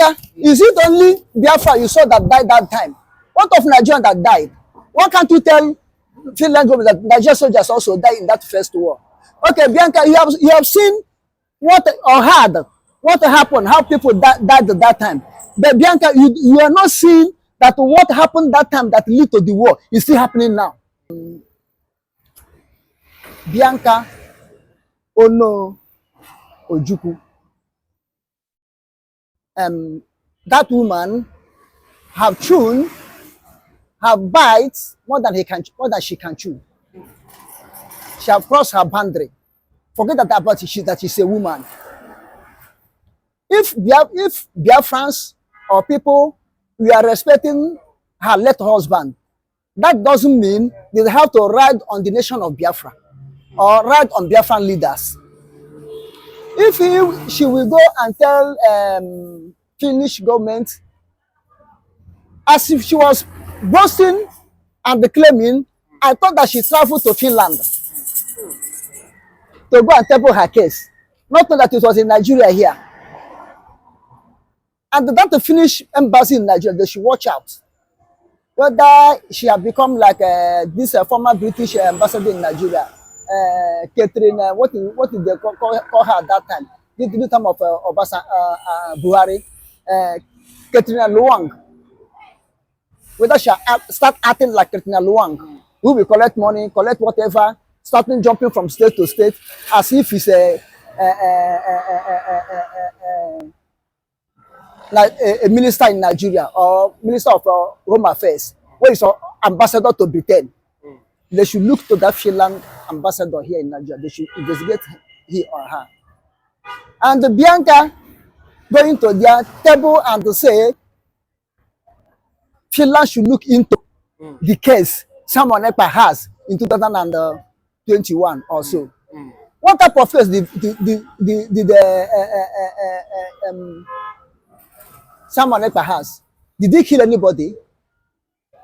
Bianca, is it only Biafra you saw that died that time? What of Nigerians that died? Why can't you tell Finland government that Nigerian soldiers also died in that first war? Okay, Bianca, you have seen what or heard what happened, how people died at that time. But Bianca, you are not seeing that what happened that time that led to the war is still happening now. Bianca Ono Ojukwu. That woman have chewed, have bites more than she can chew. She have crossed her boundary. Forget that she's a woman. If Biafrans or people we are respecting her late husband, that doesn't mean they have to ride on the nation of Biafra or ride on Biafran leaders. If she will go and tell Finnish government, as if she was boasting and claiming, I thought that she traveled to Finland to go and table her case. Not that it was in Nigeria here. And that the Finnish embassy in Nigeria, they should watch out. Whether she has become like this former British ambassador in Nigeria, Catherine, what did they call her at that time? The time of Buhari, Katrina Luang. Whether she start acting like Katrina Luang, who will collect money, collect whatever, starting jumping from state to state, as if it's like a minister in Nigeria or minister of Home Affairs, where is ambassador to Britain. They should look to that Finland ambassador here in Nigeria. They should investigate he or her. And Bianca going to their table and to say Finland should look into the case someone Ekpa has in 2021 or so. What type of case did someone Ekpa has? Did he kill anybody?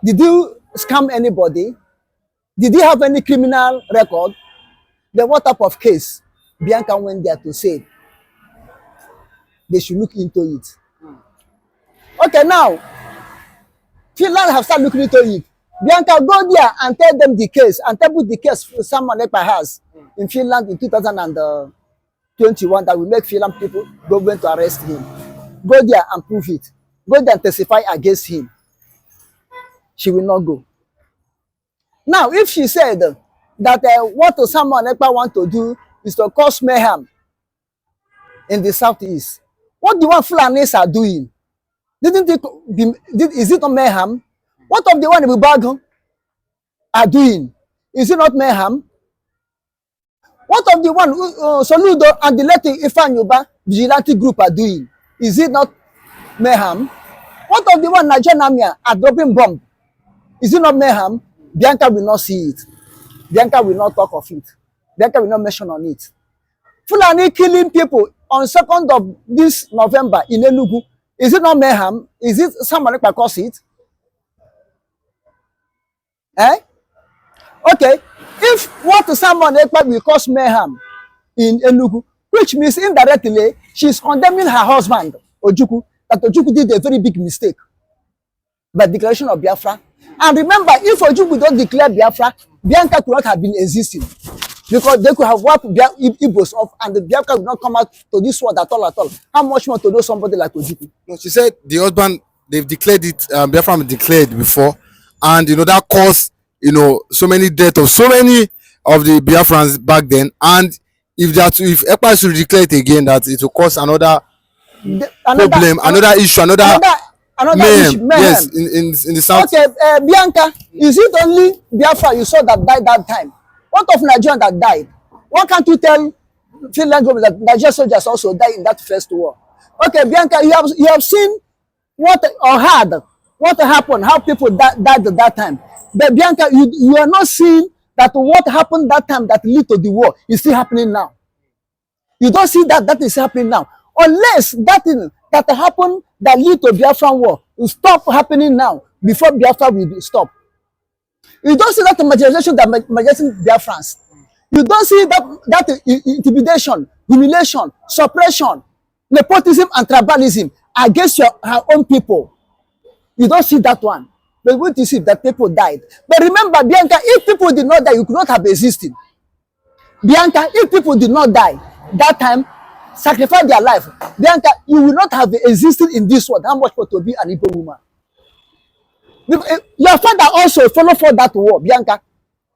Did he scam anybody? Did he have any criminal record? Then what type of case Bianca went there to say they should look into it? Okay, now Finland have started looking into it. Bianca, go there and tell them the case and tell the case someone Ekpa has in Finland in 2021 that will make Finland people government to arrest him. Go there and prove it. Go there and testify against him. She will not go. Now, if she said that what someone Ekpa want to do is to cause mayhem in the southeast, what the one Fulanis are doing? Is it not mayhem? What of the one in Bubago are doing? Is it not mayhem? What of the one Soludo and the Leti Ifanyuba vigilante group are doing? Is it not mayhem? What of the one Nigerian are dropping bomb? Is it not mayhem? Bianca will not see it. Bianca will not talk of it. Bianca will not mention on it. Fulani killing people on 2nd of this November in Enugu. Is it not mayhem? Is it someone Ekpa cause it? Eh? Okay. If what someone Ekpa will cause mayhem in Enugu, which means indirectly she's condemning her husband, Ojukwu, that Ojukwu did a very big mistake by declaration of Biafra. And remember, if Ojukwu don't declare Biafra, Bianca could not have been existing. Because they could have wiped Igbos off and the Bianca would not come out to this world at all. How much more to know somebody like Ojukwu? No, she said the husband, they've declared it, Biafra declared before, and that caused, so many deaths of so many of the Biafrans back then. And if Ekpa should declare it again, that it will cause another problem, another issue, another mayhem. Yes, in the south. Okay, Bianca, is it only Biafra you saw that died that time? What of Nigerians that died? Why can't you tell Finland government that Nigerian soldiers also died in that first war? Okay, Bianca, you have seen what or heard what happened, how people died at that time. But Bianca, you are not seeing that what happened that time that led to the war is still happening now. You don't see that is happening now. Unless that thing that happened that led to Biafran war will stop happening now before Biafra will stop. You don't see that marginalization that marginalizing Biafrans. You don't see that intimidation, humiliation, suppression, nepotism, and tribalism against her own people. You don't see that one. But what you see that people died. But remember, Bianca, if people did not die, you could not have existed. Bianca, if people did not die that time, sacrifice their life, Bianca, you will not have existed in this world. How much more to be an Igbo woman? Your father also followed for that war, Bianca.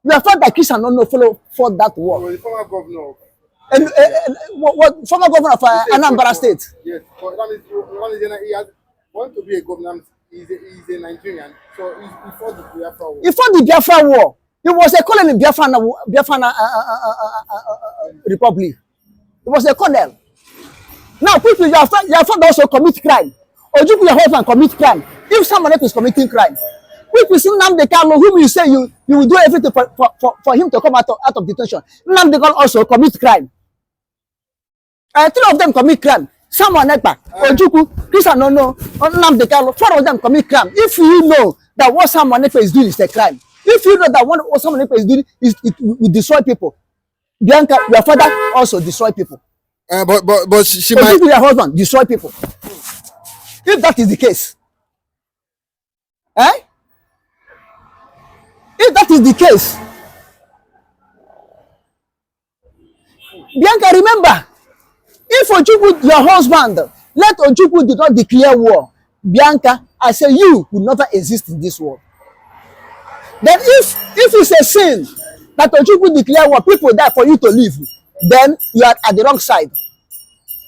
Your father, Christian, no follow for that war. The former governor. And what former governor of Anambra State? Yes, but that means he has want to be a governor. He's a Nigerian, so he fought the Biafra war. He fought the Biafra war. He was a colonel in Biafra Republic. He was a colonel. Now, quickly, your father also commit crime. Or you your husband commit crime. If someone else is committing crime, quickly, nnamdikanu, whom you say you will do everything for him to come out of detention. Nnamdikanu also commit crime. Three of them commit crime. Someone Ekpa, Ojukwu, Christian no, nnamdikanu, four of them commit crime. If you know that what someone Ekpa is doing is a crime, if you know that what someone Ekpa is doing it will destroy people, Bianca, your father also destroy people. But she might. Your husband destroy people. If that is the case, if that is the case, Bianca, remember, if Ojukwu, your husband, let Ojukwu do not declare war, Bianca, I say you will never exist in this world. Then if it's a sin that Ojukwu declare war, people die for you to live, then you are at the wrong side.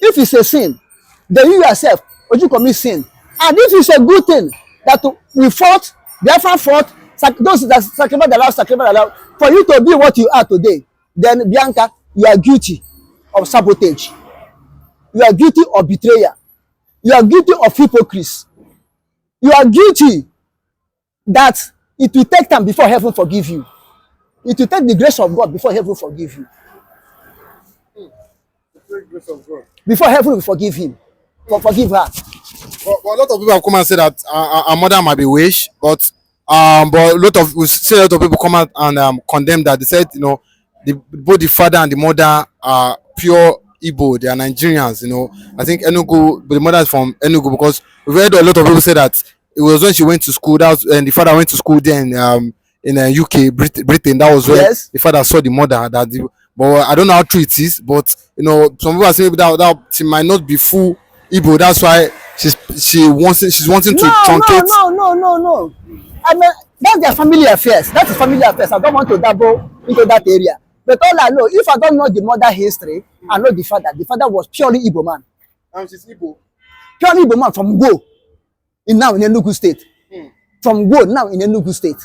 If it's a sin, then you yourself, Ojukwu commit sin. And if it's a good thing that we fought, Biafra fought, those that sacrifice the life, for you to be what you are today, then Bianca, you are guilty of sabotage. You are guilty of betrayal. You are guilty of hypocrisy. You are guilty that it will take time before heaven forgive you. It will take the grace of God before heaven forgive you. The grace of God. Before heaven will forgive him. Forgive her. But a lot of people have come and said that our mother might be witch, but a lot of people come out and condemn that. They said, both the father and the mother are pure Igbo, they are Nigerians, I think Enugu, but the mother is from Enugu, because we've heard a lot of people say that it was when she went to school, and the father went to school there in UK, Britain, that was where the father saw the mother. But I don't know how true it is, but some people are saying that she might not be full Igbo, that's why she's wanting to truncate. No. I mean, that's their family affairs. That is family affairs. I don't want to dabble into that area. But all I know, if I don't know the mother history, I know the father. The father was purely Igbo man. She's Igbo. Purely Igbo man from Go. Now in Enugu State. From Go now in Enugu State.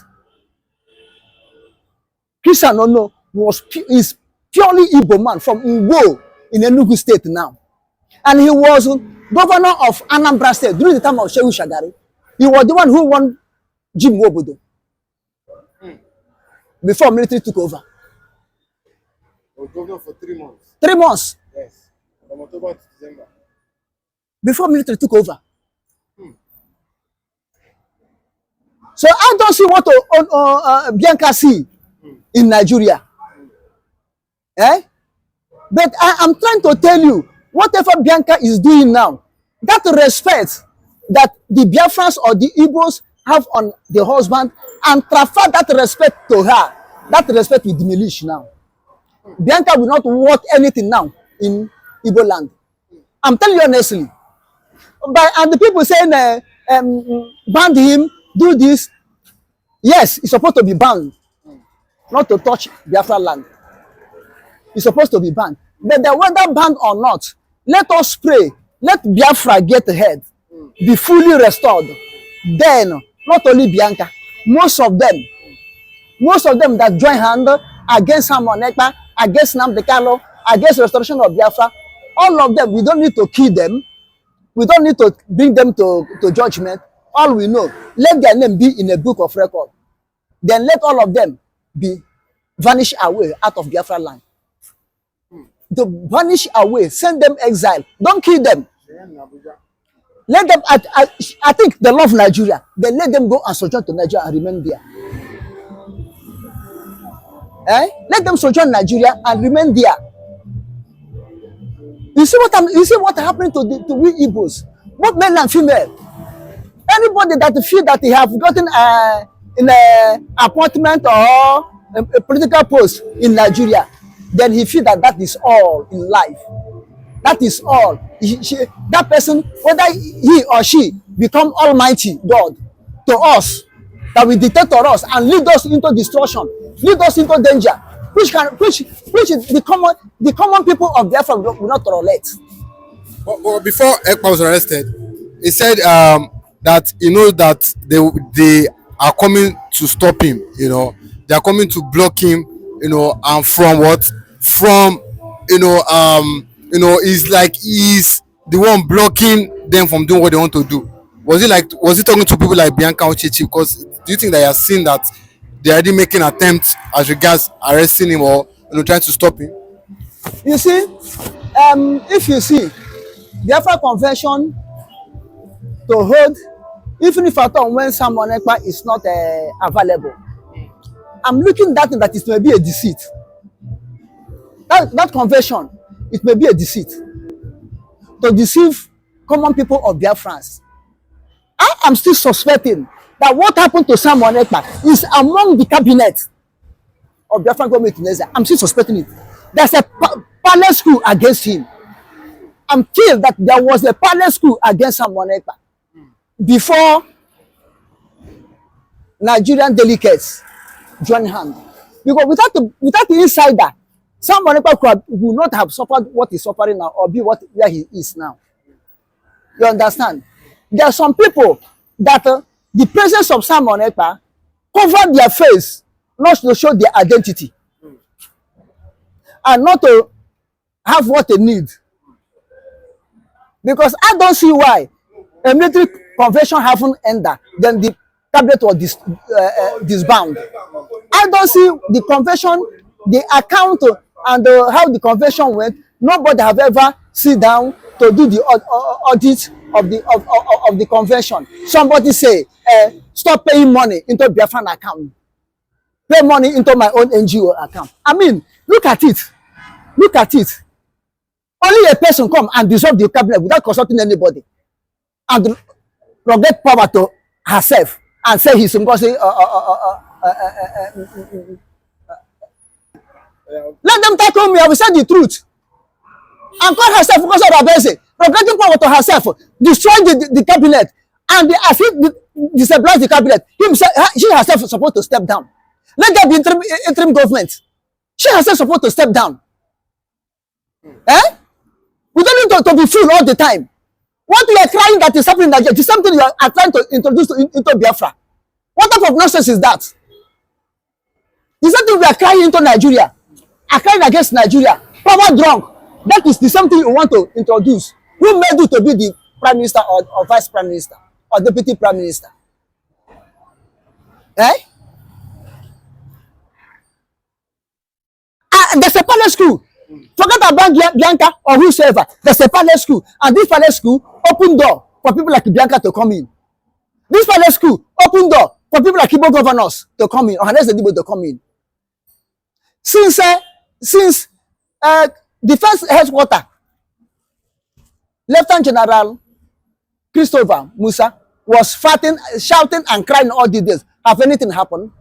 Christian no is purely Igbo man from Go in Enugu State now. And he was governor of Anambra State during the time of Shehu Shagari. He was the one who won Jim Wobodo. Before military took over. He was governor for 3 months. 3 months. Yes. From October to December. Before military took over. So I don't see what Bianca see in Nigeria. But I am trying to tell you, whatever Bianca is doing now, that respect that the Biafrans or the Igbos have on the husband, and transfer that respect to her, that respect will diminish now. Bianca will not want anything now in Igbo land. I'm telling you honestly. And the people saying, ban him, do this. Yes, it's supposed to be banned. Not to touch Biafra land. It's supposed to be banned. But whether banned or not, let us pray. Let Biafra get ahead. Be fully restored. Then, not only Bianca, most of them that join hand against Ekpa, against nnamdikanu, against restoration of Biafra, all of them, we don't need to kill them. We don't need to bring them to judgment. All we know, let their name be in a book of record. Then let all of them be vanish away out of Biafra land. To vanish away, send them exile. Don't kill them. Let them, I think they love Nigeria. Then let them go and sojourn to Nigeria and remain there. Let them sojourn Nigeria and remain there. You see what happened to we Igbos? both male and female. Anybody that feel that he have gotten in a appointment or a political post in Nigeria, then he feel that that is all in life. That is all. That person, whether he or she become Almighty God to us, that will dictate to us and lead us into destruction, lead us into danger, which the common people of Biafra will not tolerate. But before Ekpa was arrested, he said that that they are coming to stop him. They are coming to block him. And from what? From it's like he's the one blocking them from doing what they want to do. Was he talking to people like Bianca or Chichi? Because do you think that you have seen that they are already making attempts as regards arresting him or trying to stop him? You see, if you see Biafra convention to hold, even if at all when someone Ekpa is not available, I'm looking at that it may be a deceit. That convention, it may be a deceit to deceive common people of Biafrans. I am still suspecting that what happened to Simon Ekpa is among the cabinet of Biafran government in Nigeria. I'm still suspecting it. There's a parallel school against him. I'm told that there was a parallel school against Simon Ekpa before Nigerian delegates joined hands. Because without the insider, Simon Ekpa would not have suffered what he's suffering now or be where he is now. You understand? There are some people that the presence of Simon Ekpa covered their face, not to show their identity, and not to have what they need. Because I don't see why a military convention haven't ended, then the cabinet was disbound. I don't see the convention, the account, and how the convention went. Nobody have ever sit down to do the audit of the convention. Somebody say, stop paying money into Biafran account. Pay money into my own NGO account. I mean, look at it. Look at it. Only a person come and dissolve the cabinet without consulting anybody, and get power to herself and say he's going to say, let them tackle me. I will say the truth. And call herself because of Rabese, getting power to herself, destroy the cabinet, and as if destabilize the cabinet. She herself is supposed to step down. Let there be interim government. She herself is supposed to step down. We don't need to be fooled all the time. What we are crying that is happening in Nigeria is something you are trying to introduce into Biafra. What type of nonsense is that? Is that we are crying into Nigeria? Are crying against Nigeria? Power drunk. That is the something you want to introduce. Who made you to be the prime minister or vice prime minister or deputy prime minister? There's a parallel school. Forget about Bianca or whosoever. There's a parallel school. And this parallel school open door for people like Bianca to come in. This parallel school open door for people like Igbo governors to come in, or unless the Igbo to come in. Since the first headquarter, Lieutenant General Christopher Musa was fighting, shouting and crying all the days. Have anything happened?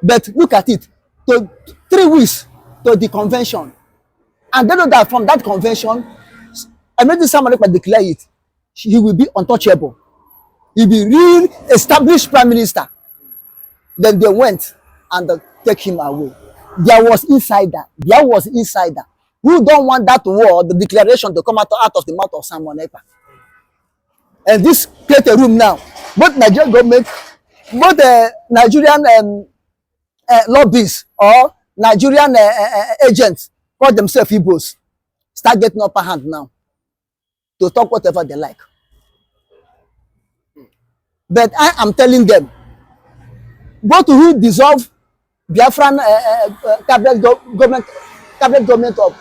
But look at it. To 3 weeks to the convention. And they know that from that convention, immediately somebody can declare it. He will be untouchable. He will be real established prime minister. Then they went and take him away. There was insider. Who don't want that word, the declaration, to come out of the mouth of Simon Ekpa. And this create a room now. Both Nigerian government, both Nigerian lobbyists or Nigerian agents call themselves Igbos, start getting upper hand now to talk whatever they like. But I am telling them, go to who dissolve Biafran cabinet government of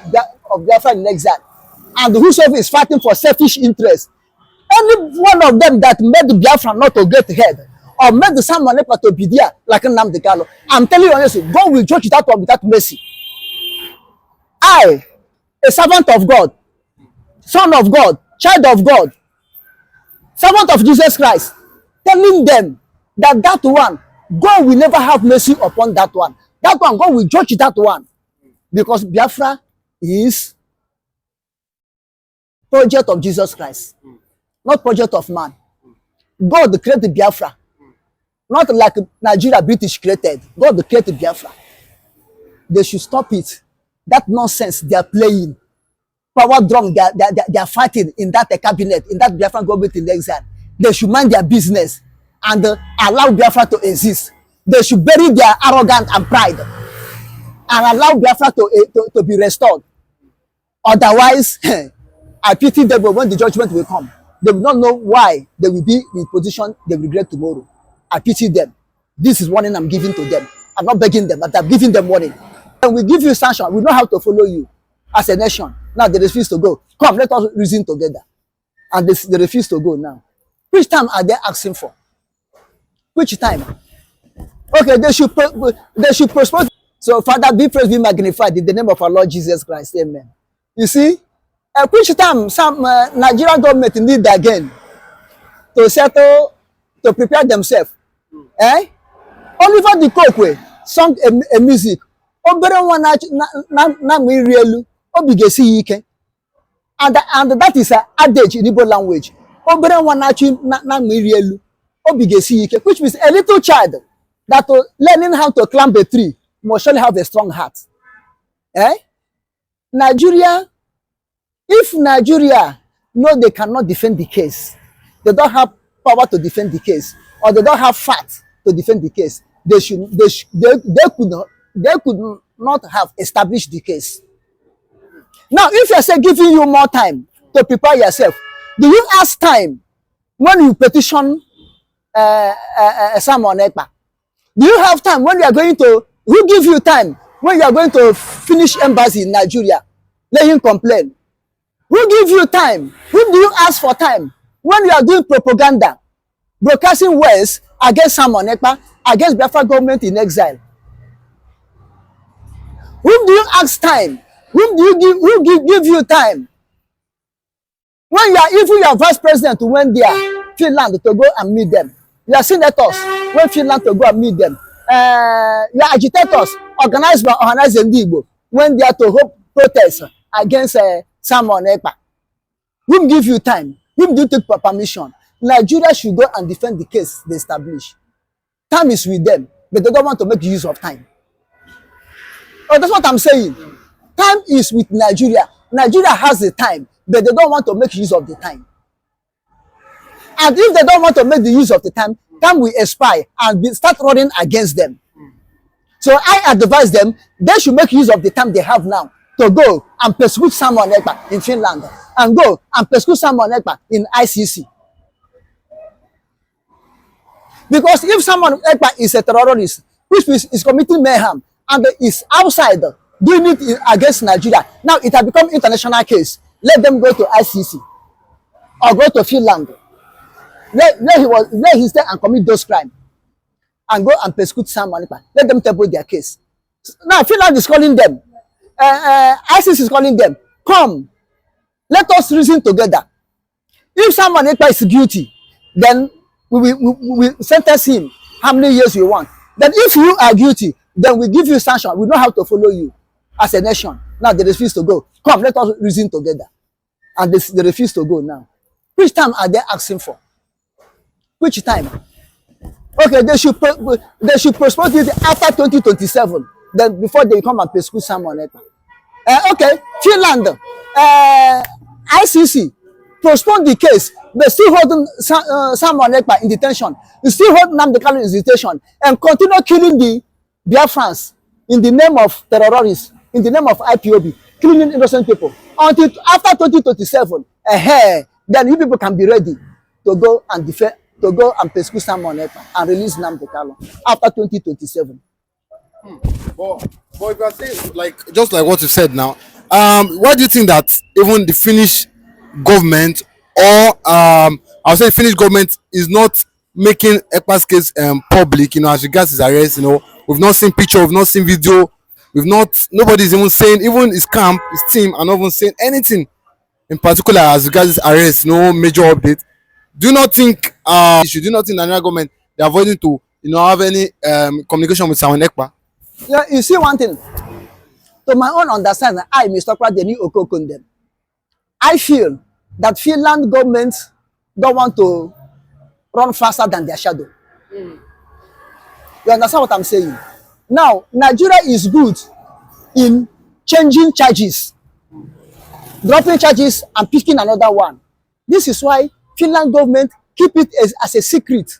Biafra in exile, and whosoever is fighting for selfish interests. Any one of them that made Biafra not to get ahead, or made the Simon Ekpa to be there like nnamdikanu, I'm telling you honestly, God will judge that one without mercy. I, a servant of God, son of God, child of God, servant of Jesus Christ, telling them that that one, God will never have mercy upon that one. That one, God will judge that one. Because Biafra is project of Jesus Christ, not project of man. God created Biafra, not like Nigeria British created. God created Biafra. They should stop it. That nonsense they are playing. Power drum they are fighting in that cabinet, in that Biafran government in exile. They should mind their business and allow Biafra to exist. They should bury their arrogance and pride and allow Biafra to be restored. Otherwise, I pity them when the judgment will come. They will not know why they will be in position they will regret tomorrow. I pity them. This is warning I'm giving to them. I'm not begging them, but I'm giving them warning. And we give you sanction. We know how to follow you as a nation. Now they refuse to go. Come, let us reason together. And they refuse to go now. Which time are they asking for? Which time? Okay, they should postpone. So, Father, be praised, be magnified in the name of our Lord Jesus Christ. Amen. You see, which time some Nigerian government need again to settle, to prepare themselves. Oliver the Coke sung a music. And that is an adage in Igbo language. Which means a little child that learning how to climb a tree must surely have a strong heart. Nigeria, if Nigeria know they cannot defend the case, they don't have power to defend the case, or they don't have facts to defend the case, they could not have established the case. Now, if I say giving you more time to prepare yourself, do you ask time when you petition someone Ekpa? Do you have time when you are going to, who give you time when you are going to Finnish embassy in Nigeria? Let him complain. Who give you time? Who do you ask for time when you are doing propaganda, broadcasting words against someone Ekpa, against Biafra government in exile? Whom do you ask time? Whom do you give you time? When you are even your vice president went there, Finland, to go and meet them. Your senators went Finland to go and meet them. Your agitators organized Igbo went there to hold protests against someone Ekpa. Whom give you time? Whom do you take permission? Nigeria should go and defend the case they establish. Time is with them, but they don't want to make use of time. Oh, that's what I'm saying. Time is with Nigeria. Nigeria has the time, but they don't want to make use of the time. And if they don't want to make the use of the time, time will expire and start running against them. So I advise them, they should make use of the time they have now to go and persecute someone Ekpa in Finland and go and persecute someone Ekpa in ICC. Because if someone Ekpa is a terrorist, which is committing mayhem, and is outside doing it against Nigeria, now it has become international case. Let them go to ICC or go to Finland. Let he stay and commit those crimes and go and persecute someone. Let them table their case. Now Finland is calling them. ICC is calling them. Come, let us reason together. If someone is guilty, then we will sentence him how many years we want. Then if you are guilty, then we give you sanction. We know how to follow you as a nation. Now they refuse to go. Come, let us reason together. And they refuse to go now. Which time are they asking for? Which time? Okay, they should postpone it after 2027. Then before they come and persecute someone. Okay, Finland, ICC, postpone the case. They still holding someone in detention. They still hold nnamdikanu in detention and continue killing the Biafrans in the name of terrorists, in the name of IPOB, killing innocent people. Until after 2027, then you people can be ready to go and defend, to go and persecute someone and release nnamdikanu after 2027. But if you are saying, like, just like what you said now, why do you think that even the Finnish government or I'll say Finnish government is not making Ekpa's case public, as regards his arrest? We've not seen picture, we've not seen video, nobody's even saying, even his camp, his team are not even saying anything in particular as regards his arrest, no major update. do you not think Nigerian government they are avoiding to have any communication with Simon Ekpa? Yeah, you see one thing. To my own understanding, I, Mr. Pradeni Okokundem, I feel that Finland government don't want to run faster than their shadow. You understand what I'm saying? Now, Nigeria is good in changing charges, dropping charges and picking another one. This is why Finland government keep it as a secret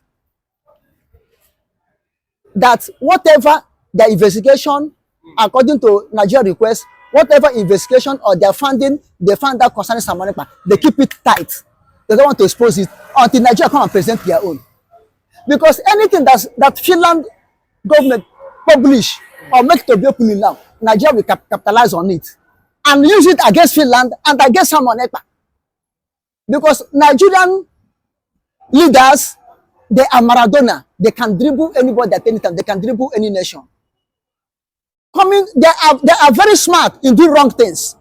that whatever the investigation, according to Nigeria request, whatever investigation or their funding, they found out concerning Simon Ekpa, they keep it tight. They don't want to expose it until Nigeria come and present their own. Because anything that Finland government publish or make to be open now, Nigeria will capitalize on it and use it against Finland and against Simon Ekpa. Because Nigerian leaders, they are Maradona. They can dribble anybody at any time. They can dribble any nation. They are very smart in doing wrong things.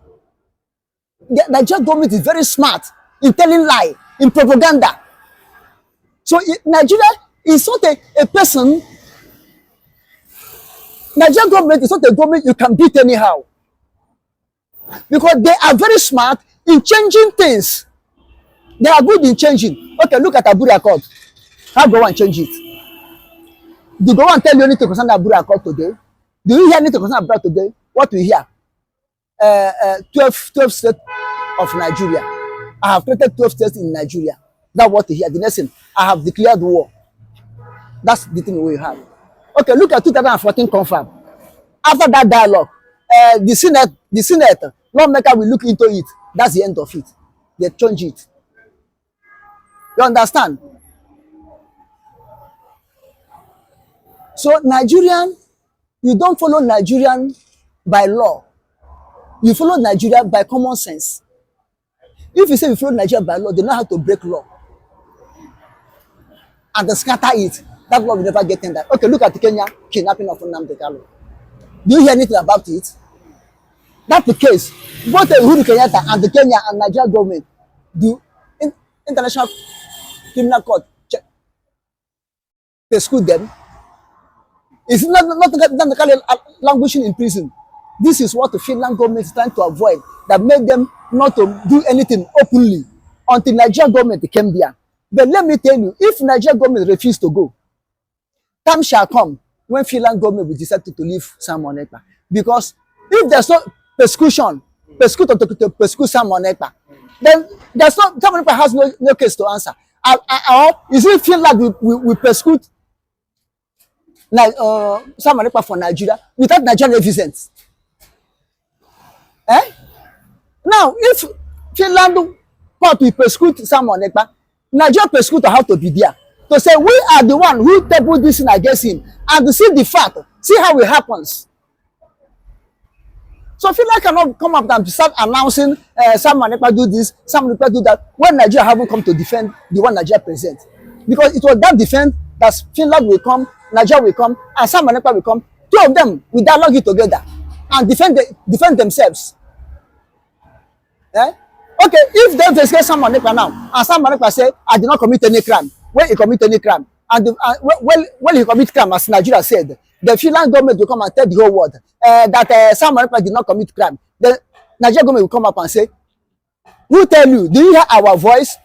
The Nigerian government is very smart in telling lie, in propaganda. So Nigeria is not a person. Nigerian government is not a government you can beat anyhow. Because they are very smart in changing things. They are good in changing. Okay, look at Aburi Accord. How go and change it? Do go and tell you anything concerning Aburi Accord today? Do you hear anything concerning Aburi today? What we hear? 12 states of Nigeria. I have created 12 states in Nigeria. That's what we hear. The next thing, I have declared war. That's the thing we have. Okay, look at 2014 confirm. After that dialogue, the Senate, lawmaker will look into it. That's the end of it. They change it. You understand? So Nigerian, you don't follow Nigerian by law. You follow Nigeria by common sense. If you say you follow Nigeria by law, they know how to break law. And they scatter it. That law will never get in that. Okay, look at the Kenya kidnapping of nnamdikanu. Do you hear anything about it? That's the case. Both the Uhuru Kenyatta and the Kenya and Nigeria government do international criminal court persecute them. It's not languishing in prison. This is what the Finland government is trying to avoid, that made them not to do anything openly until Nigeria government came there. But let me tell you, if Nigeria government refused to go, time shall come when Finland government will decide to leave Simon Ekpa. Because if there's no persecution, to persecute Simon Ekpa, then there's no, Simon Ekpa has no case to answer. Or is it Finland will persecute Simon Ekpa for Nigeria without Nigerian evidence? Eh? Now, if Finland court will persecute Simon Ekpa, Nigeria prosecutor have to be there to say we are the one who tabled this thing against him, and to see the fact, see how it happens. So Finland cannot come up and start announcing Simon Ekpa do this, Simon Ekpa do that, when Nigeria haven't come to defend the one Nigeria present. Because it was that defense that Finland will come, Nigeria will come, and Simon Ekpa will come. Two of them will dialogue it together and defend themselves. Eh? Okay, if they investigate Simon Ekpa now, and Simon Ekpa say, I did not commit any crime, when he commit any crime, and when he commit crime, as Nigeria said, the Finland government will come and tell the whole world that Simon Ekpa did not commit crime. The Nigeria government will come up and say, who tell you? Do you hear our voice?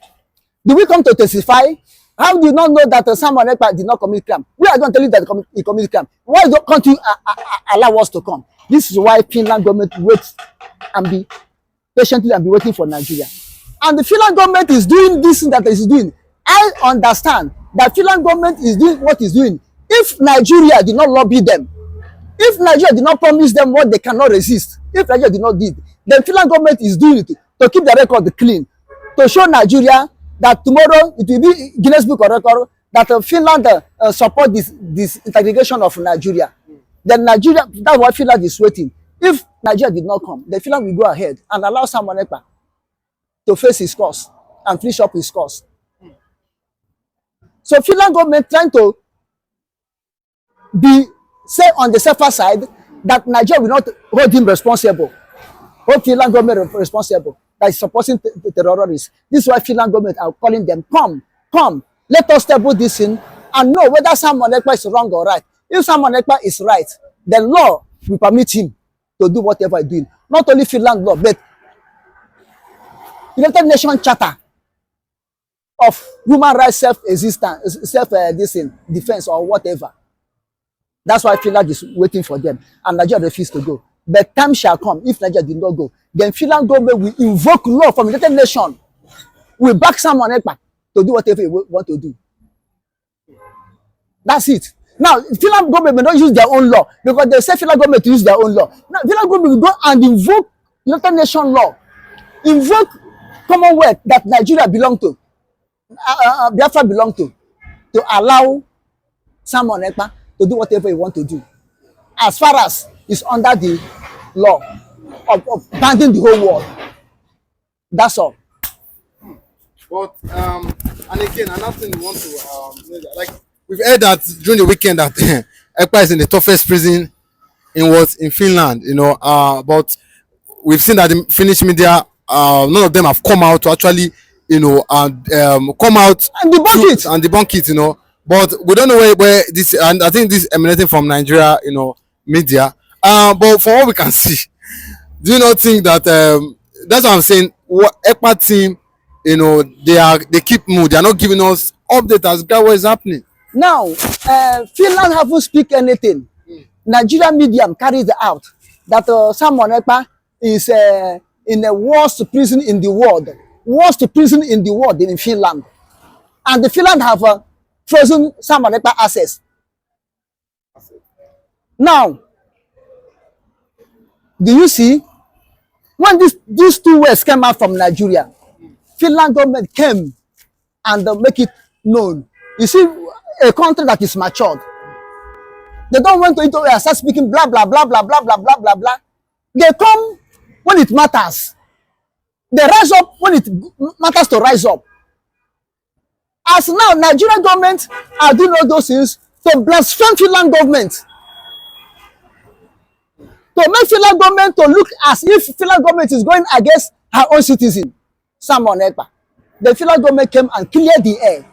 Do we come to testify? How do you not know that Simon Ekpa did not commit crime? We are going to tell you that he committed crime. Why can't you allow us to come? This is why Finland government waits and be patiently and be waiting for Nigeria. And the Finland government is doing this thing that it is doing. I understand that Finland government is doing what it's doing. If Nigeria did not lobby them, if Nigeria did not promise them what they cannot resist, if Nigeria did not did, then Finland government is doing it to keep the record clean, to show Nigeria that tomorrow it will be Guinness Book of Record that Finland support this integration of Nigeria. Then Nigeria, that's why Finland is waiting. If Nigeria did not come, then Finland will go ahead and allow Simon Ekpa to face his cause and finish up his cause. So Finland government trying to say on the safer side that Nigeria will not hold him responsible, hold Finland government responsible, that is supporting the terrorists. This is why Finland government are calling them, come come, let us table this in and know whether Simon Ekpa is wrong or right. If Simon Ekpa is right, the law will permit him to do whatever he's doing. Not only Finland law, but United Nations Charter of human rights self-existence, defense or whatever. That's why Finland is waiting for them, and Nigeria refused to go. But time shall come, if Nigeria did not go, then Finland government will invoke law from the United Nations, will back Simon Ekpa to do whatever he want to do. That's it. Now, Finland government may not use their own law, because they say Finland government to use their own law. Now, Finland government will go and invoke United Nations law, invoke Commonwealth that Nigeria belong to, Biafra belong to allow Simon Ekpa to do whatever he want to do, as far as it's under the law of banning the whole world. That's all. But and again, another thing we want to like, we've heard that during the weekend that Ekpa is in the toughest prison in Finland, you know. But we've seen that the Finnish media, none of them have come out to actually, you know, come out and debunk it, you know. But we don't know where this, and I think this emanating from Nigeria, you know, media. But from what we can see, do you not think that that's what I'm saying? What Ekpa team, you know, they keep mood. They are not giving us updates as to what is happening. Now, Finland haven't speak anything. Nigeria media carries out that Simon Ekpa is in the worst prison in the world, in Finland, and the Finland have frozen Simon Ekpa access. Now, do you see, when these two words came out from Nigeria, Finland government came and make it known. You see, a country that is matured, they don't want to start speaking blah blah blah blah blah blah blah blah blah. They come when it matters. They rise up when it matters to rise up. As now, Nigerian government are doing all those things to blaspheme Finland government, to make Finland government to look as if Finland government is going against her own citizen, Simon Ekpa. The Finland government came and cleared the air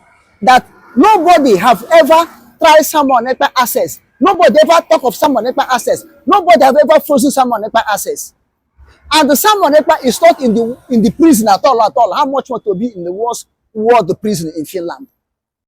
that nobody have ever tried Simon Ekpa access. Nobody ever talk of Simon Ekpa access. Nobody have ever frozen Simon Ekpa access. And the Simon Ekpa is not in the prison at all. How much more to be in the worst world prison in Finland?